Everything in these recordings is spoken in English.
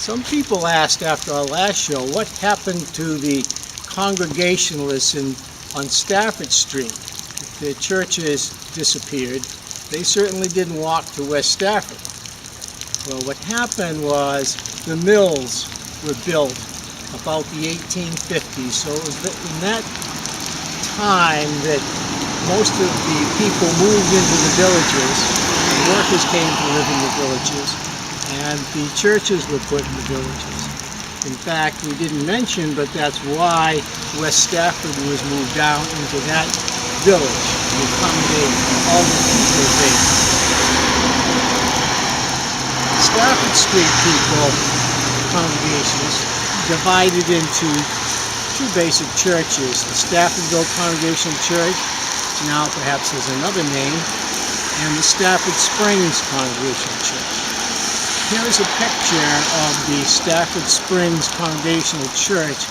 Some people asked after our last show what happened to the Congregationalists on Stafford Street. If their churches disappeared, they certainly didn't walk to West Stafford. Well, what happened was the mills were built about the 1850s, so it was in that time that most of the people moved into the villages, the workers came to live in the villages, and the churches were put in the villages. In fact, we didn't mention, but that's why West Stafford was moved down into that village to accommodate all the people there. Stafford Street people, congregations, divided into two basic churches. The Staffordville Congregational Church, now perhaps has another name, and the Stafford Springs Congregational Church. Here is a picture of the Stafford Springs Congregational Church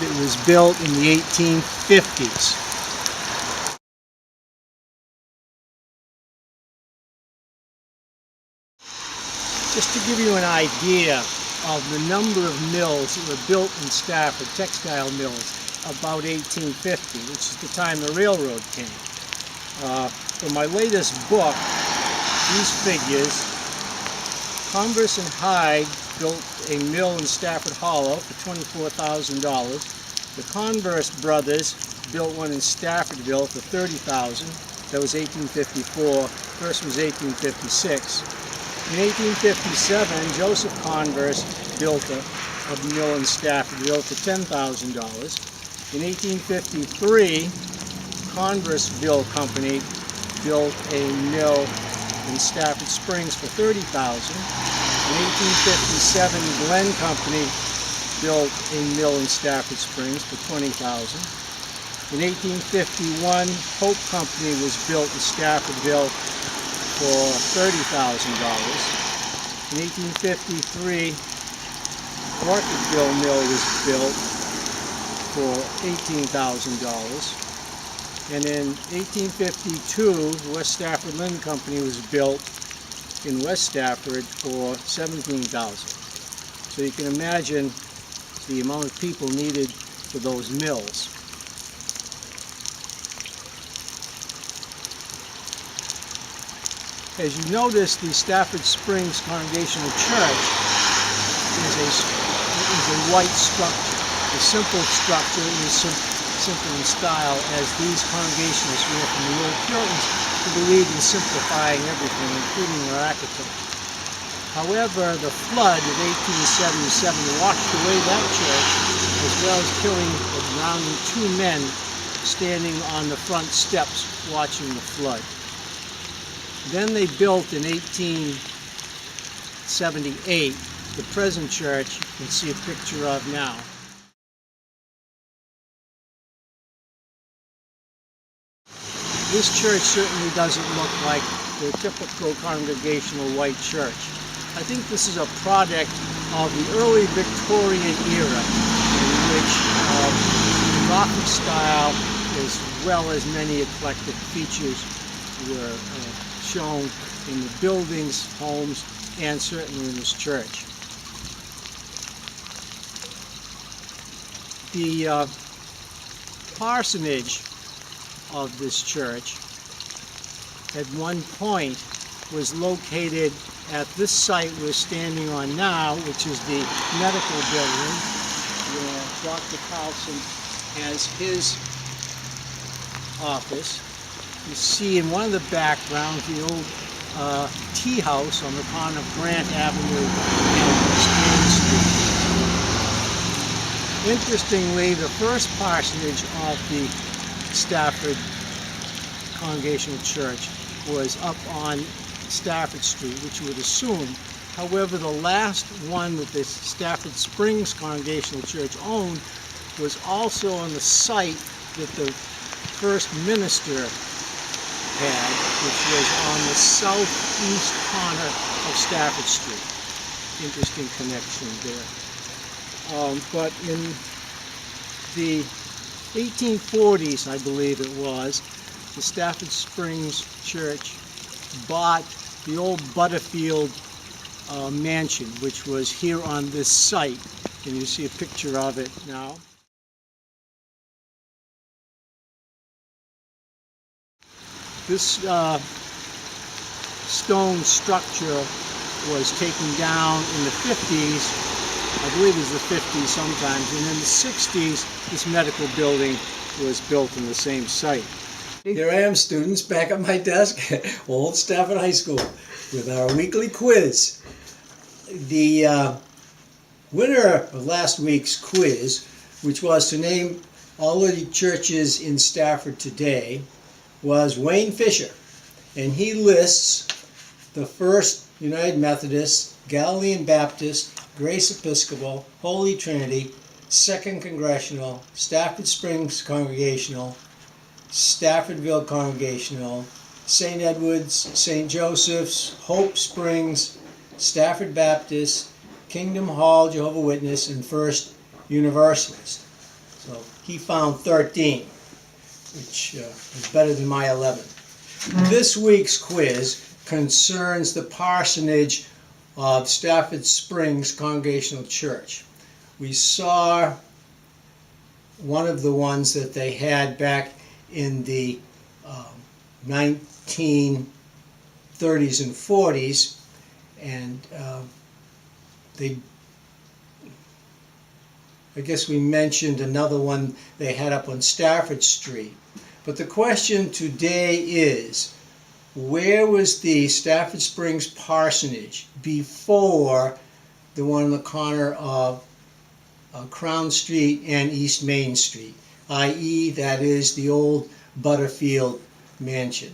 that was built in the 1850s. Just to give you an idea of the number of mills that were built in Stafford, textile mills, about 1850, which is the time the railroad came. For my latest book, these figures, Converse and Hyde built a mill in Stafford Hollow for $24,000. The Converse brothers built one in Staffordville for $30,000. That was 1854. First was 1856. In 1857, Joseph Converse built a mill in Staffordville for $10,000. In 1853, Converseville Company built a mill in Stafford Springs for $30,000. In 1857, Glenn Company built a mill in Stafford Springs for $20,000. In 1851, Hope Company was built in Staffordville for $30,000. In 1853, Orchardville Mill was built for $18,000. And in 1852, West Stafford Linen Company was built in West Stafford for $17,000. So you can imagine the amount of people needed for those mills. As you notice, the Stafford Springs Congregational Church is a white structure. A simple structure is simple in style, as these Congregationalists were from the old Puritans who believed in simplifying everything, including their architecture. However, the flood of 1877 washed away that church, as well as killing or drowning two men standing on the front steps watching the flood. Then they built in 1878 the present church you can see a picture of now. This church certainly doesn't look like the typical Congregational white church. I think this is a product of the early Victorian era, in which Gothic style, as well as many eclectic features, were shown in the buildings, homes, and certainly in this church. The parsonage of this church at one point was located at this site we're standing on now, which is the medical building, where Dr. Carlson has his office. You see in one of the backgrounds the old tea house on the corner of Grant Avenue and Spring Street. Interestingly, the first parsonage of the Stafford Congregational Church was up on Stafford Street, which you would assume. However, the last one that the Stafford Springs Congregational Church owned was also on the site that the first minister had, which was on the southeast corner of Stafford Street. Interesting connection there. But in the 1840s, I believe it was, the Stafford Springs Church bought the old Butterfield mansion, which was here on this site. And you see a picture of it now. This stone structure was taken down in the 50s, I believe it was the 50s sometimes, and in the 60s this medical building was built in the same site. Here I am, students, back at my desk at Old Stafford High School with our weekly quiz. The winner of last week's quiz, which was to name all of the churches in Stafford today, was Wayne Fisher, and he lists the First United Methodist, Galilean Baptist, Grace Episcopal, Holy Trinity, Second Congregational, Stafford Springs Congregational, Staffordville Congregational, St. Edward's, St. Joseph's, Hope Springs, Stafford Baptist, Kingdom Hall Jehovah's Witness, and First Universalist. So he found 13, which is better than my 11. This week's quiz concerns the parsonage of Stafford Springs Congregational Church. We saw one of the ones that they had back in the 1930s and 40s, and I guess we mentioned another one they had up on Stafford Street. But the question today is, where was the Stafford Springs parsonage before the one on the corner of Crown Street and East Main Street, i.e. that is the old Butterfield mansion?